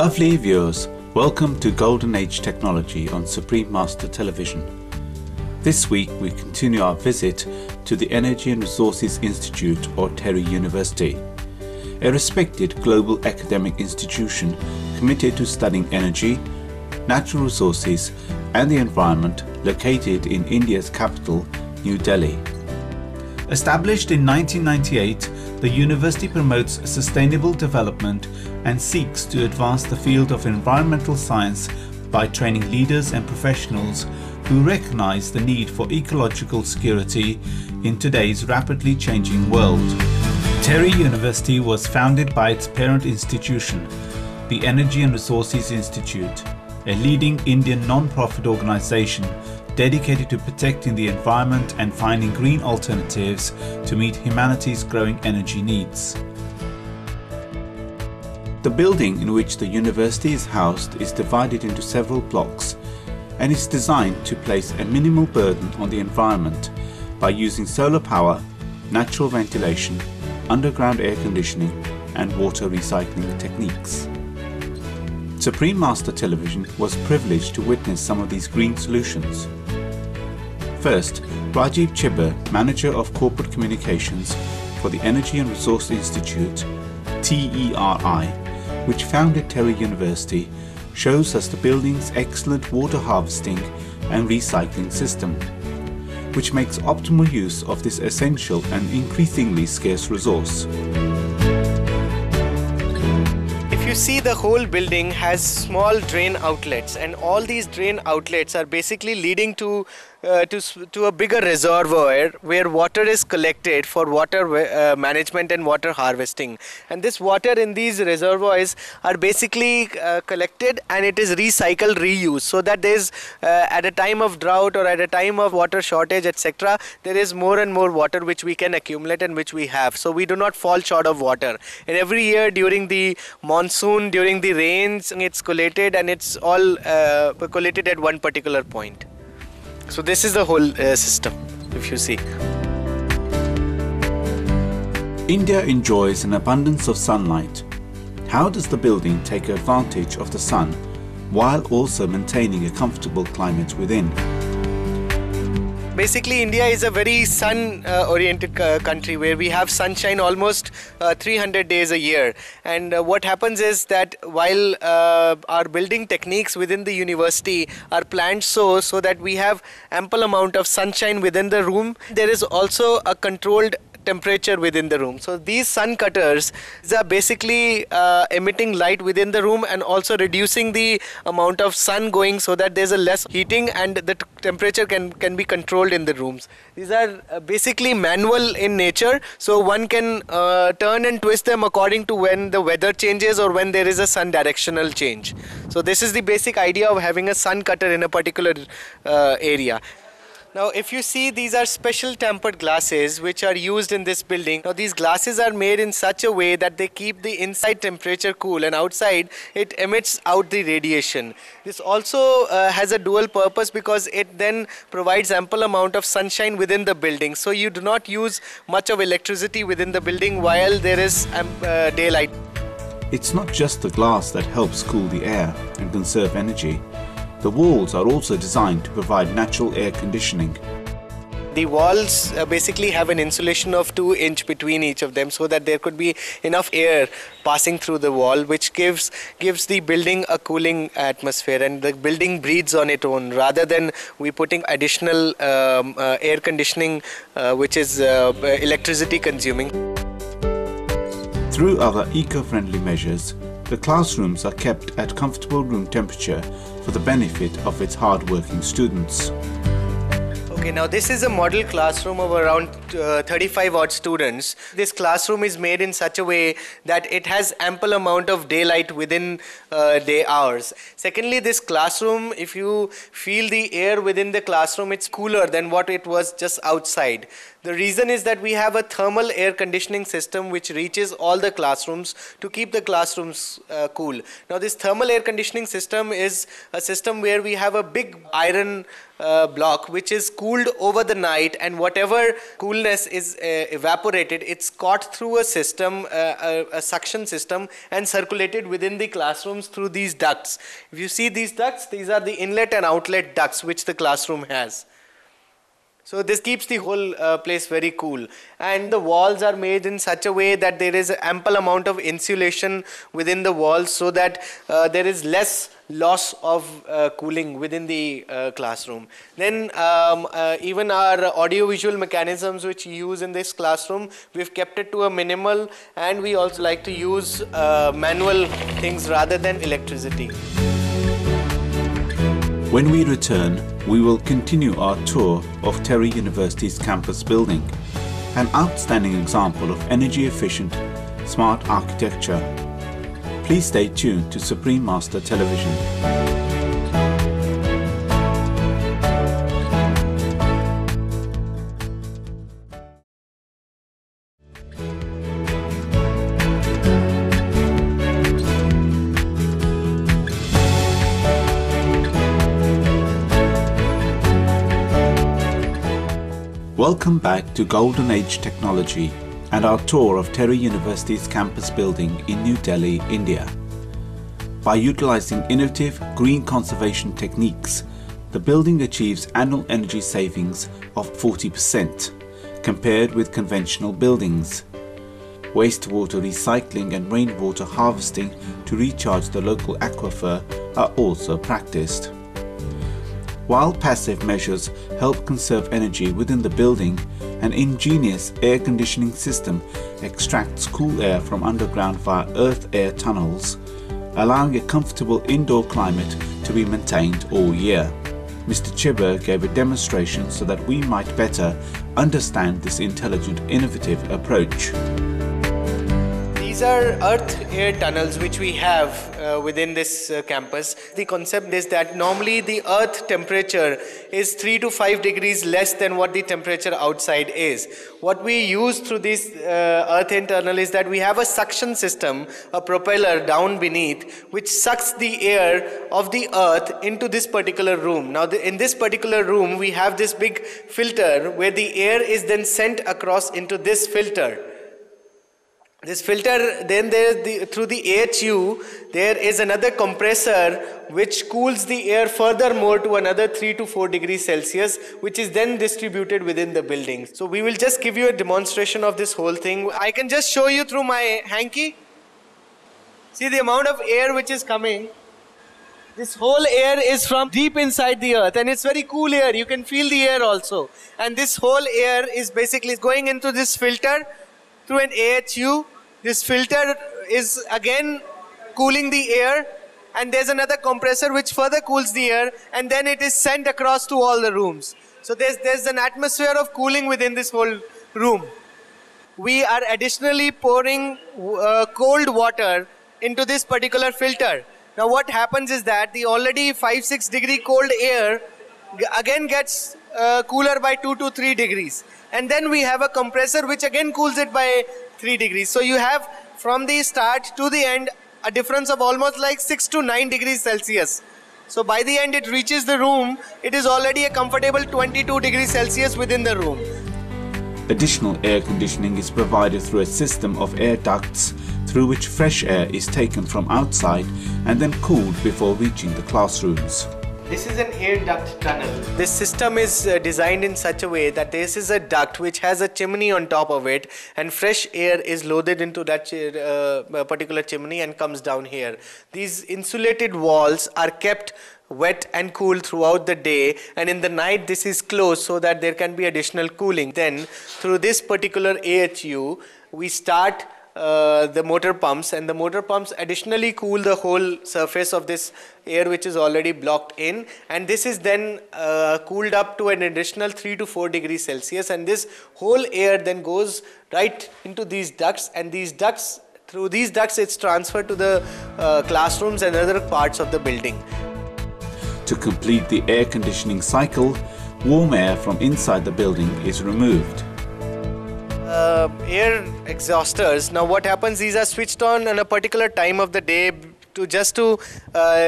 Lovely viewers, welcome to Golden Age Technology on Supreme Master Television. This week we continue our visit to the Energy and Resources Institute or TERI University, a respected global academic institution committed to studying energy, natural resources and the environment, located in India's capital, New Delhi. Established in 1998, the university promotes sustainable development and seeks to advance the field of environmental science by training leaders and professionals who recognize the need for ecological security in today's rapidly changing world. TERI University was founded by its parent institution, the Energy and Resources Institute, a leading Indian non-profit organization dedicated to protecting the environment and finding green alternatives to meet humanity's growing energy needs. The building in which the university is housed is divided into several blocks and is designed to place a minimal burden on the environment by using solar power, natural ventilation, underground air conditioning and water recycling techniques. Supreme Master Television was privileged to witness some of these green solutions. First, Rajiv Chibber, Manager of Corporate Communications for the Energy and Resource Institute, TERI, which founded TERI University, shows us the building's excellent water harvesting and recycling system, which makes optimal use of this essential and increasingly scarce resource. You see, the whole building has small drain outlets, and all these drain outlets are basically leading to a bigger reservoir where water is collected for water management and water harvesting. And this water in these reservoirs are basically collected and it is recycled, reused, so that there is at a time of drought or at a time of water shortage, etc., there is more and more water which we can accumulate and which we have, so we do not fall short of water. And every year during the monsoon, during the rains, it's collated and it's all collated at one particular point. So this is the whole system, if you see. India enjoys an abundance of sunlight. How does the building take advantage of the sun while also maintaining a comfortable climate within? Basically, India is a very sun-oriented country where we have sunshine almost 300 days a year. And what happens is that while our building techniques within the university are planned so that we have ample amount of sunshine within the room, there is also a controlled temperature within the room. So these sun cutters are basically emitting light within the room and also reducing the amount of sun going, so that there's a less heating and the temperature can be controlled in the rooms. These are basically manual in nature, so one can turn and twist them according to when the weather changes or when there is a sun directional change. So this is the basic idea of having a sun cutter in a particular area. Now, if you see, these are special tempered glasses which are used in this building. Now, these glasses are made in such a way that they keep the inside temperature cool, and outside it emits out the radiation. This also has a dual purpose because it then provides ample amount of sunshine within the building. So you do not use much of electricity within the building while there is daylight. It's not just the glass that helps cool the air and conserve energy. The walls are also designed to provide natural air conditioning. The walls basically have an insulation of 2 inches between each of them, so that there could be enough air passing through the wall, which gives the building a cooling atmosphere, and the building breathes on its own rather than we putting additional air conditioning which is electricity consuming. Through other eco-friendly measures, the classrooms are kept at comfortable room temperature for the benefit of its hard-working students. Okay, now this is a model classroom of around 35 odd students. This classroom is made in such a way that it has ample amount of daylight within day hours. Secondly, this classroom, if you feel the air within the classroom, it's cooler than what it was just outside. The reason is that we have a thermal air conditioning system which reaches all the classrooms to keep the classrooms cool. Now this thermal air conditioning system is a system where we have a big iron block which is cooled over the night, and whatever coolness is evaporated, it's caught through a system, a suction system, and circulated within the classrooms through these ducts. If you see these ducts, these are the inlet and outlet ducts which the classroom has. So this keeps the whole place very cool, and the walls are made in such a way that there is an ample amount of insulation within the walls, so that there is less loss of cooling within the classroom. Then even our audio-visual mechanisms which we use in this classroom, we've kept it to a minimal, and we also like to use manual things rather than electricity. When we return, we will continue our tour of TERI University's campus building, an outstanding example of energy-efficient, smart architecture. Please stay tuned to Supreme Master Television. Welcome back to Golden Age Technology and our tour of TERI University's campus building in New Delhi, India. By utilizing innovative green conservation techniques, the building achieves annual energy savings of 40% compared with conventional buildings. Wastewater recycling and rainwater harvesting to recharge the local aquifer are also practiced. While passive measures help conserve energy within the building, an ingenious air conditioning system extracts cool air from underground via earth air tunnels, allowing a comfortable indoor climate to be maintained all year. Mr. Chibber gave a demonstration so that we might better understand this intelligent, innovative approach. These are earth air tunnels which we have within this campus. The concept is that normally the earth temperature is 3 to 5 degrees less than what the temperature outside is. What we use through this earth air tunnel is that we have a suction system, a propeller down beneath, which sucks the air of the earth into this particular room. Now in this particular room we have this big filter where the air is then sent across into this filter. This filter, then through the AHU, there is another compressor which cools the air furthermore to another 3 to 4 degrees Celsius, which is then distributed within the building. So we will just give you a demonstration of this whole thing. I can just show you through my hanky. See the amount of air which is coming. This whole air is from deep inside the earth, and it's very cool air. You can feel the air also. And this whole air is basically going into this filter through an AHU. This filter is again cooling the air, and there's another compressor which further cools the air, and then it is sent across to all the rooms. So there's an atmosphere of cooling within this whole room. We are additionally pouring cold water into this particular filter. Now what happens is that the already 5-6 degree cold air again gets cooler by 2 to 3 degrees. And then we have a compressor which again cools it by 3 degrees. So you have from the start to the end a difference of almost like 6 to 9 degrees Celsius. So by the end it reaches the room, it is already a comfortable 22 degrees Celsius within the room. Additional air conditioning is provided through a system of air ducts through which fresh air is taken from outside and then cooled before reaching the classrooms. This is an air duct tunnel. This system is designed in such a way that this is a duct which has a chimney on top of it, and fresh air is loaded into that particular chimney and comes down here. These insulated walls are kept wet and cool throughout the day, and in the night this is closed so that there can be additional cooling. Then through this particular AHU we start the motor pumps, and the motor pumps additionally cool the whole surface of this air which is already blocked in, and this is then cooled up to an additional 3 to 4 degrees Celsius, and this whole air then goes right into these ducts, and these ducts, through these ducts it's transferred to the classrooms and other parts of the building. To complete the air conditioning cycle, warm air from inside the building is removed. air exhausters. Now what happens, these are switched on a particular time of the day to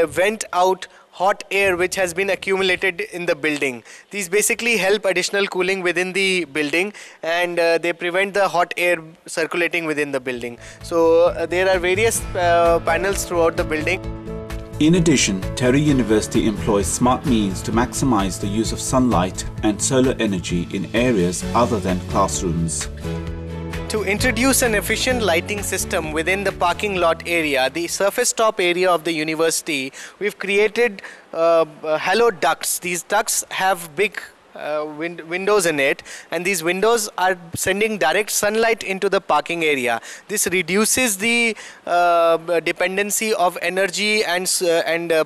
vent out hot air which has been accumulated in the building. These basically help additional cooling within the building, and they prevent the hot air circulating within the building. So there are various panels throughout the building. In addition, TERI University employs smart means to maximize the use of sunlight and solar energy in areas other than classrooms. To introduce an efficient lighting system within the parking lot area, the surface top area of the university, we've created halo ducts. These ducts have big windows in it, and these windows are sending direct sunlight into the parking area. This reduces the dependency of energy and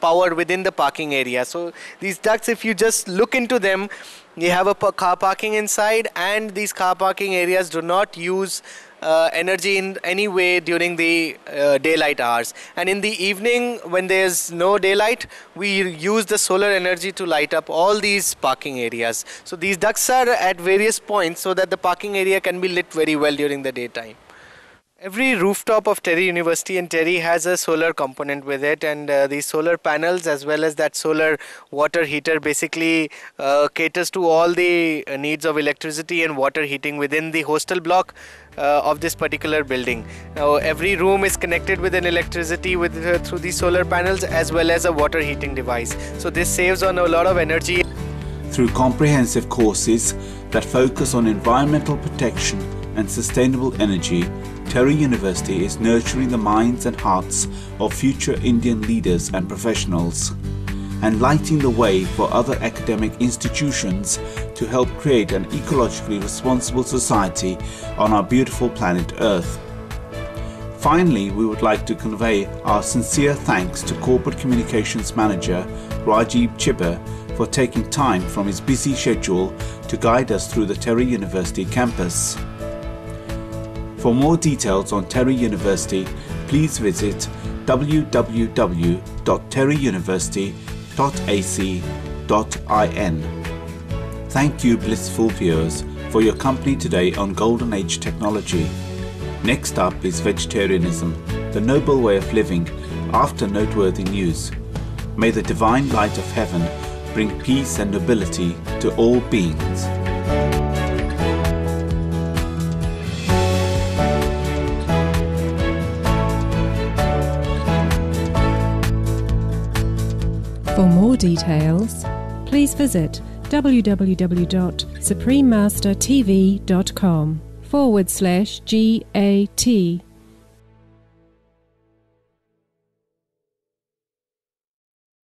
power within the parking area. So these ducts, if you just look into them, you have a car parking inside, and these car parking areas do not use energy in any way during the daylight hours. And in the evening, when there's no daylight, we use the solar energy to light up all these parking areas. So these ducts are at various points so that the parking area can be lit very well during the daytime. Every rooftop of TERI University and TERI has a solar component with it, and these solar panels as well as that solar water heater basically caters to all the needs of electricity and water heating within the hostel block of this particular building. Now every room is connected with an electricity through these solar panels as well as a water heating device. So this saves on a lot of energy. Through comprehensive courses that focus on environmental protection and sustainable energy, TERI University is nurturing the minds and hearts of future Indian leaders and professionals, and lighting the way for other academic institutions to help create an ecologically responsible society on our beautiful planet Earth. Finally, we would like to convey our sincere thanks to Corporate Communications Manager Rajiv Chibber for taking time from his busy schedule to guide us through the TERI University campus. For more details on TERI University, please visit www.teriuniversity.ac.in. Thank you, blissful viewers, for your company today on Golden Age Technology. Next up is vegetarianism, the noble way of living, after noteworthy news. May the divine light of heaven bring peace and nobility to all beings. For more details, please visit www.suprememastertv.com/GAT